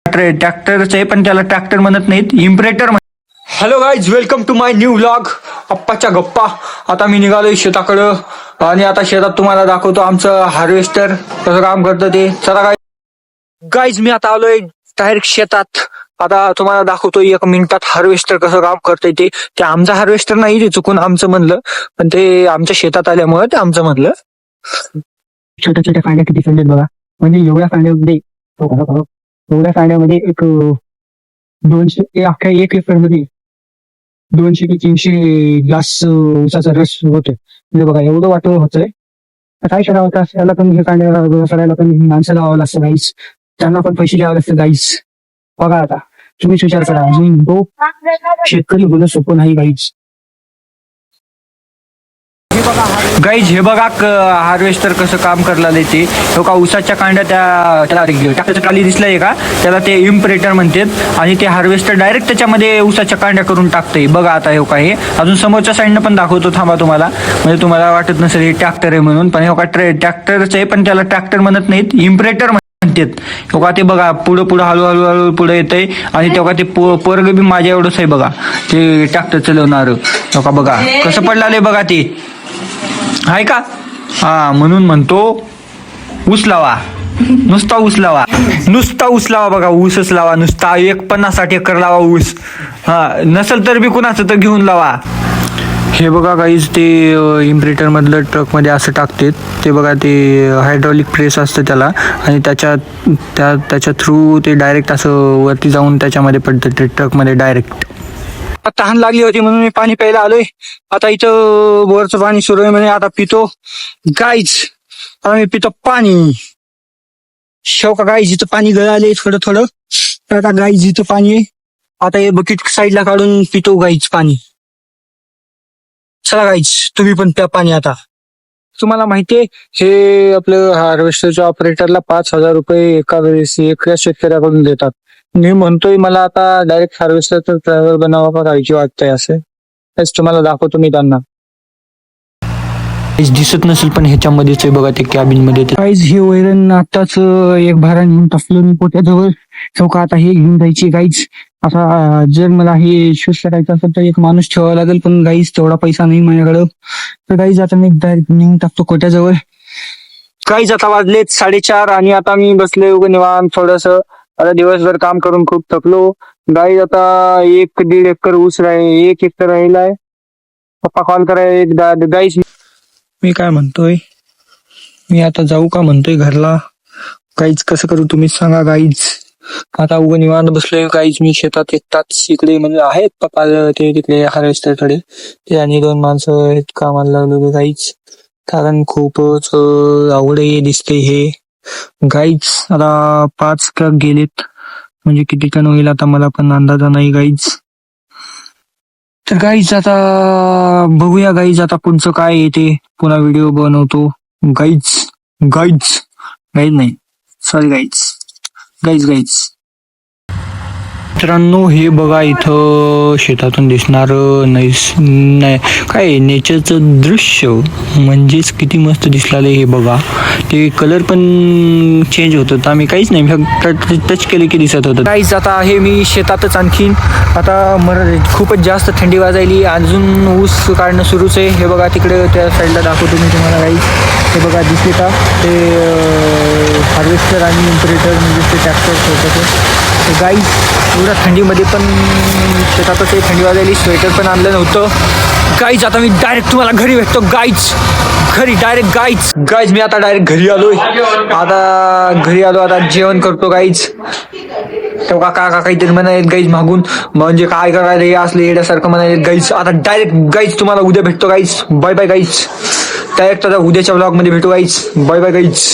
ट्रॅक्टरच आहे पण त्याला ट्रॅक्टर म्हणत नाहीत, इम्प्रेटर. Hello guys, welcome to my new vlog अप्पाच्या गप्पा. आता मी निघालोय शेताकडं आणि आता शेतात तुम्हाला दाखवतो आमचं हार्वेस्टर कसं काम करतं ते. चला गाईज, मी आता आलोय डायरेक्ट शेतात. आता तुम्हाला दाखवतो 1 मिनिटात हार्वेस्टर कसं काम करतंय ते. ते आमचं हार्वेस्टर नाही, ते चुकून आमचं म्हणलं, पण ते आमच्या शेतात आल्यामुळे ते आमचं म्हणलं. छोट्या छोट्या कांड्या किती संडेत बघा, म्हणजे एवढ्या कांड्यामध्ये एक 200 अख्ख्या 1 एकर मध्ये 200 ते 300 ग्लास उसाचा रस होतोय. म्हणजे बघा एवढं वाटलं होतंय. काय करावं होतं, त्याला पण हे कांड्या सगळ्याला पण माणसं लावावं लागतं गाईस, त्यांना पण पैसे द्यावं लागतं गाईस. बघा आता तुम्हीच विचार करा, अजून तो शेतकरी होणं सोपं नाही गाईस. गाईज हे बघा हार्वेस्टर कसं काम करायला देते. तो का उसाच्या कांड्या त्याला ट्रॅक्टरच्या खाली दिसलंय का, त्याला ते इम्प्रेटर म्हणतात आणि ते हार्वेस्टर डायरेक्ट त्याच्यामध्ये उसाच्या कांड्या करून टाकतंय. बघा आता हे का, हे अजून समोरच्या साईडनं पण दाखवतो थांबा तुम्हाला, म्हणजे तुम्हाला वाटत नसेल हे ट्रॅक्टर आहे म्हणून, पण हे का ट्रॅक्टरच आहे पण त्याला ट्रॅक्टर म्हणत नाहीत, इम्प्रेटर म्हणतात. तेव्हा ते बघा पुढं पुढं हळूहळू पुढे येतंय आणि तेव्हा ते पोरग बी माझ्या एवढंच आहे बघा, ते ट्रॅक्टर चालवणार. तेव्हा बघा कसं पडलाले बघा ते, आहे का. हा म्हणून म्हणतो ऊस लावा, नुसता ऊस लावा, नुसता ऊस लावा. बघा ऊसच लावा नुसता, 50-60 एकर लावा ऊस. हा नसेल तर बी कुणाचं तर घेऊन लावा. हे बघा गाईज, ते इम्प्रेटर मधलं ट्रक मध्ये असं टाकते ते. बघा ते हायड्रॉलिक प्रेस असतं त्याला, आणि त्याच्या थ्रू ते डायरेक्ट असं वरती जाऊन त्याच्यामध्ये पडतं ते ट्रक मध्ये डायरेक्ट. तहान लागली होती म्हणून मी पाणी प्यायला आलोय. आता इथं बोरचं पाणी सुरू आहे म्हणे, आता पितो गाईज. आता मी पितो पाणी. शेवका गाईज इथं पाणी गळाले थोडं थोडं. तर आता गाईज इथं पाणी आहे, आता हे बकेट साईडला काढून पितो गाईज पाणी. चला गाईज तुम्ही पण प्या पाणी. आता तुम्हाला माहितीये हे आपलं हार्वेस्टरच्या ऑपरेटरला 5,000 रुपये एका वेळेस एका शेतकऱ्याकडून देतात. मी म्हणतोय मला आता डायरेक्ट हार्वेस्टरचा ड्रायव्हर बनावा का काळजी वाटतंय असं. तुम्हाला दाखवतो मी त्यांना. दिसत नसेल पण ह्याच्यामध्येच आहे बघा, ते कॅबिन मध्ये. गाईज हे वैरण आताच एक भारा घेऊन टाकलो मी पोट्याजवळ. चौका आता हे घेऊन जायची गाईज. आता जर मला हे शूज करायचं असेल तर एक माणूस ठेवावा लागेल, पण गाईज तेवढा पैसा नाही माझ्याकडं. तर गाईज आता मी डायरेक्ट नेऊन टाकतो कोट्याजवळ. गाईज आता वाजलेत 4:30 आणि आता मी बसले उगा निवांत थोडस. आता दिवसभर काम करून खूप थकलो गाईज. आता 1-1.5 एकर ऊस 1 एकर राहिलाय. पप्पा कॉल कराय गाईज. मी काय म्हणतोय, मी आता जाऊ का म्हणतोय घरला. गाईज कसं करू तुम्हीच सांगा गाईज. आता उगा निवांत बसलोय गाईज मी शेतात. एकटाच इकडे म्हणजे आहेत पप्पा ते तिकडे हार्वेस्टरकडे, ते आणि 2 माणसं आहेत कामाला लागलो गाईज. कारण खूपच अवघड दिसते हे गाईज. आता 5 ट्रक गेलेत, म्हणजे किती टन होईल आता मला पण अंदाजा नाही गाईज. तर गाईज आता बघूया गाईज, आता पुढचं काय येते. पुन्हा व्हिडिओ बनवतो गाईज. गाईज नाही, सॉरी गाईज. गाईज मित्रांनो हे बघा इथं शेतातून दिसणार काय नेचरचं दृश्य, म्हणजेच किती मस्त दिसलाले हे बघा. ते कलर पण चेंज होत होता, मी काहीच नाही फक्त टच केले की दिसत होतं. काहीच आता आहे मी शेतातच. आणखीन आता खूपच जास्त थंडी वाजायली, अजून ऊस काढणं सुरूच आहे. हे बघा तिकडे त्या साईडला दाखवतो मी तुम्हाला गाईज. हे बघा दिसले का ते हार्वेस्टर आणि इम्प्रेटर, म्हणजे ते ट्रॅक्टर होतं ते गाईज. एवढ्या थंडीमध्ये पण शेतातच थंडी वाजायली, स्वेटर पण आणलं नव्हतं गाईज. आता मी डायरेक्ट तुम्हाला घरी भेटतो गाईज, घरी डायरेक्ट गाईज. मी आता डायरेक्ट घरी आलोय. आता घरी आलो, आता जेवण करतो गाईज. तेव्हा काका काहीतरी म्हणाले गाईज मागून, म्हणजे काय करायला हे असले येण्यासारखं म्हणाले गाईज. आता डायरेक्ट गाईज तुम्हाला उद्या भेटतो guys. Bye bye guys. Direct आता उद्याच्या व्लॉग मध्ये भेटू गाईज. Bye bye guys.